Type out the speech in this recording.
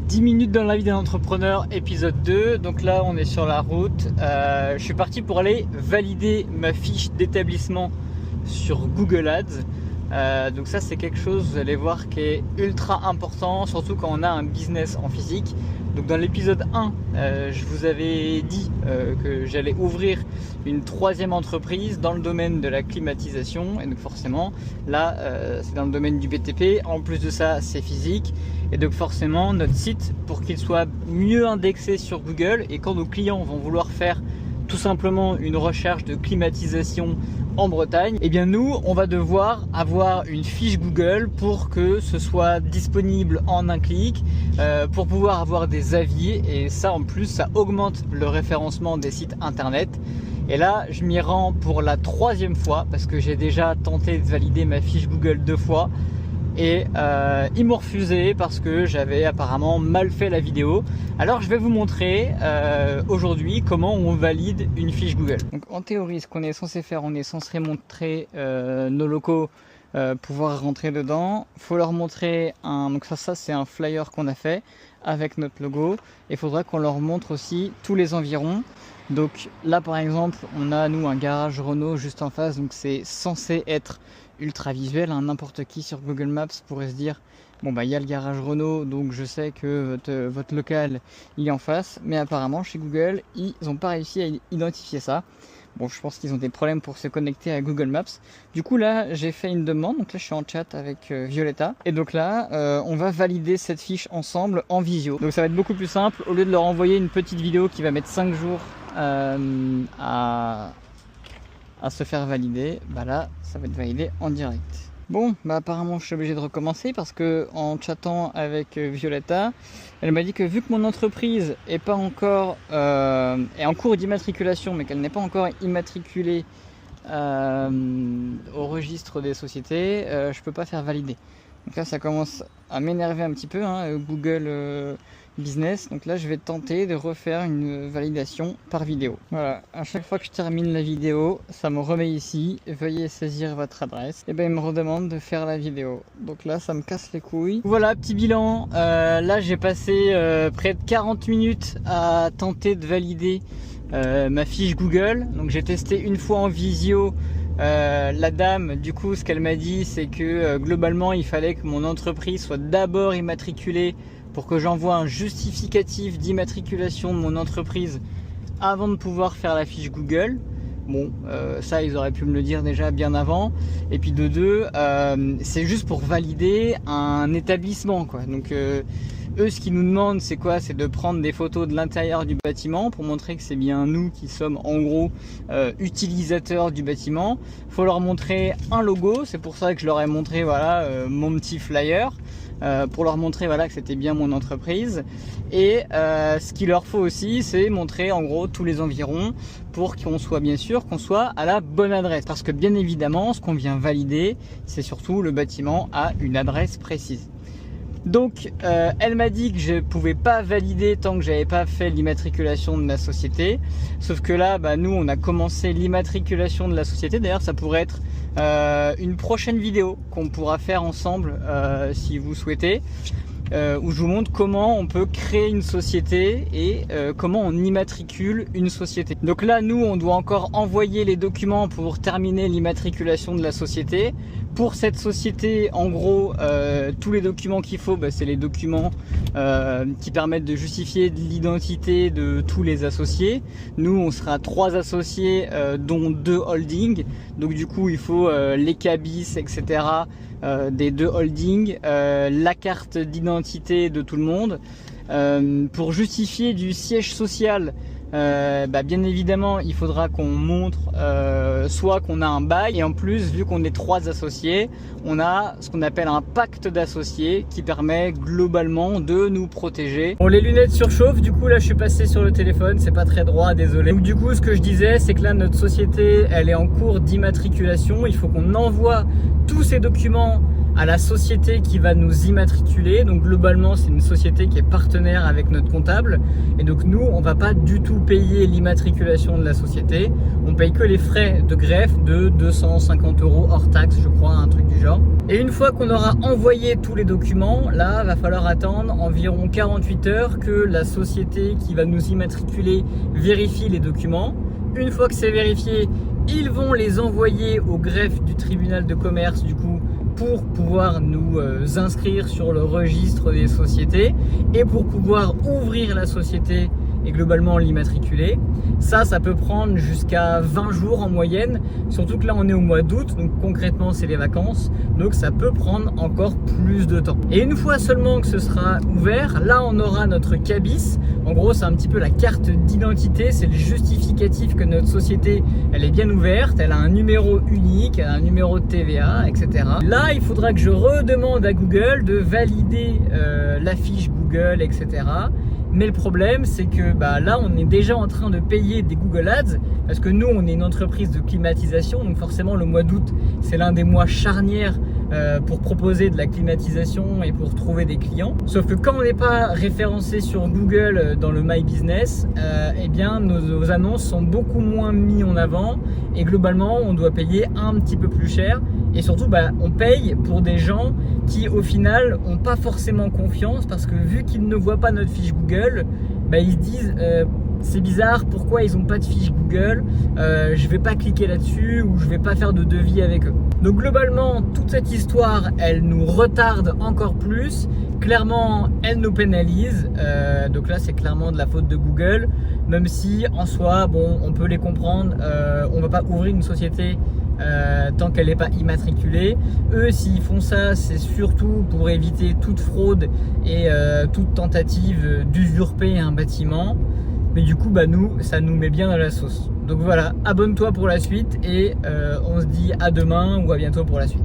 10 minutes dans la vie d'un entrepreneur, épisode 2. Donc là, on est sur la route. Je suis parti pour aller valider ma fiche d'établissement sur Google Ads. Donc ça, c'est quelque chose, vous allez voir, qui est ultra important, surtout quand on a un business en physique. Donc dans l'épisode 1, je vous avais dit que j'allais ouvrir une troisième entreprise dans le domaine de la climatisation. Et donc forcément, là, c'est dans le domaine du BTP. En plus de ça, c'est physique. Et donc forcément, notre site, pour qu'il soit mieux indexé sur Google, et quand nos clients vont vouloir faire tout simplement une recherche de climatisation en Bretagne, et bien nous, on va devoir avoir une fiche Google pour que ce soit disponible en un clic, pour pouvoir avoir des avis, et ça en plus, ça augmente le référencement des sites internet. Et là, je m'y rends pour la troisième fois, parce que j'ai déjà tenté de valider ma fiche Google 2 fois, et ils m'ont refusé parce que j'avais apparemment mal fait la vidéo. Alors je vais vous montrer aujourd'hui comment on valide une fiche Google. Donc en théorie, ce qu'on est censé faire, on est censé montrer nos locaux, pouvoir rentrer dedans. Il faut leur montrer donc ça c'est un flyer qu'on a fait avec notre logo. Il faudra qu'on leur montre aussi tous les environs. Donc là par exemple, on a nous un garage Renault juste en face, donc c'est censé être ultra visuel, hein. N'importe qui sur Google Maps pourrait se dire bon bah il y a le garage Renault, donc je sais que votre local il est en face, mais apparemment chez Google ils n'ont pas réussi à identifier ça. Bon, je pense qu'ils ont des problèmes pour se connecter à Google Maps. Du coup là j'ai fait une demande, donc là je suis en chat avec Violetta, et donc là on va valider cette fiche ensemble en visio. Donc ça va être beaucoup plus simple, au lieu de leur envoyer une petite vidéo qui va mettre 5 jours à se faire valider, bah là ça va être validé en direct. Bon, bah apparemment je suis obligé de recommencer parce que en chattant avec Violetta, elle m'a dit que vu que mon entreprise est pas encore est en cours d'immatriculation, mais qu'elle n'est pas encore immatriculée au registre des sociétés, je peux pas faire valider. Donc là ça commence à m'énerver un petit peu, hein, Google Business. Donc là je vais tenter de refaire une validation par vidéo. Voilà, à chaque fois que je termine la vidéo, ça me remet ici, veuillez saisir votre adresse, et ben il me redemande de faire la vidéo. Donc là ça me casse les couilles. Voilà, petit bilan. Là j'ai passé près de 40 minutes à tenter de valider ma fiche Google. Donc j'ai testé une fois en visio. La dame, du coup, ce qu'elle m'a dit, c'est que globalement, il fallait que mon entreprise soit d'abord immatriculée pour que j'envoie un justificatif d'immatriculation de mon entreprise avant de pouvoir faire la fiche Google. Bon, ça, ils auraient pu me le dire déjà bien avant. Et puis de deux, c'est juste pour valider un établissement, quoi. Donc, eux, ce qu'ils nous demandent, c'est quoi? C'est de prendre des photos de l'intérieur du bâtiment pour montrer que c'est bien nous qui sommes en gros utilisateurs du bâtiment. Il faut leur montrer un logo, c'est pour ça que je leur ai montré voilà, mon petit flyer. Pour leur montrer voilà, que c'était bien mon entreprise. Et ce qu'il leur faut aussi, c'est montrer en gros tous les environs pour qu'on soit bien sûr qu'on soit à la bonne adresse. Parce que bien évidemment, ce qu'on vient valider, c'est surtout le bâtiment à une adresse précise. Donc elle m'a dit que je pouvais pas valider tant que j'avais pas fait l'immatriculation de ma société. Sauf que là, bah, nous on a commencé l'immatriculation de la société. D'ailleurs ça pourrait être une prochaine vidéo qu'on pourra faire ensemble si vous souhaitez, où je vous montre comment on peut créer une société et comment on immatricule une société. Donc là nous on doit encore envoyer les documents pour terminer l'immatriculation de la société. Pour cette société, en gros, tous les documents qu'il faut, bah, c'est les documents qui permettent de justifier de l'identité de tous les associés. Nous, on sera 3 associés, dont 2 holdings. Donc du coup, il faut les cabis, etc. Des 2 holdings, la carte d'identité de tout le monde. Pour justifier du siège social, bah bien évidemment il faudra qu'on montre soit qu'on a un bail, et en plus vu qu'on est 3 associés, on a ce qu'on appelle un pacte d'associés qui permet globalement de nous protéger. Bon, les lunettes surchauffent, du coup là je suis passé sur le téléphone, c'est pas très droit, désolé. Donc du coup ce que je disais, c'est que là notre société elle est en cours d'immatriculation, il faut qu'on envoie tous ces documents à la société qui va nous immatriculer. Donc globalement, c'est une société qui est partenaire avec notre comptable. Et donc nous, on va pas du tout payer l'immatriculation de la société. On paye que les frais de greffe de 250 € hors taxe, je crois, un truc du genre. Et une fois qu'on aura envoyé tous les documents, là, va falloir attendre environ 48 heures que la société qui va nous immatriculer vérifie les documents. Une fois que c'est vérifié, ils vont les envoyer au greffe du tribunal de commerce du coup pour pouvoir nous inscrire sur le registre des sociétés et pour pouvoir ouvrir la société et globalement l'immatriculer. Ça peut prendre jusqu'à 20 jours en moyenne, surtout que là on est au mois d'août, donc concrètement c'est les vacances, donc ça peut prendre encore plus de temps. Et une fois seulement que ce sera ouvert, là on aura notre cabis. En gros c'est un petit peu la carte d'identité, c'est le justificatif que notre société elle est bien ouverte, elle a un numéro unique, elle a un numéro de TVA, etc. Là il faudra que je redemande à Google de valider la fiche Google, etc. Mais le problème, c'est que là, on est déjà en train de payer des Google Ads parce que nous, on est une entreprise de climatisation. Donc forcément, le mois d'août, c'est l'un des mois charnières pour proposer de la climatisation et pour trouver des clients. Sauf que quand on n'est pas référencé sur Google dans le My Business, eh bien, nos annonces sont beaucoup moins mises en avant et globalement, on doit payer un petit peu plus cher. Et surtout, on paye pour des gens qui, au final, n'ont pas forcément confiance parce que vu qu'ils ne voient pas notre fiche Google, ils se disent c'est bizarre, pourquoi ils n'ont pas de fiche Google, je vais pas cliquer là-dessus ou je vais pas faire de devis avec eux. Donc globalement, toute cette histoire, elle nous retarde encore plus. Clairement, elle nous pénalise. Donc là, c'est clairement de la faute de Google, même si en soi, on peut les comprendre. On va pas ouvrir une société tant qu'elle n'est pas immatriculée. Eux, s'ils font ça, c'est surtout pour éviter toute fraude et toute tentative d'usurper un bâtiment. Mais du coup, nous, ça nous met bien dans la sauce. Donc voilà, abonne-toi pour la suite et on se dit à demain ou à bientôt pour la suite.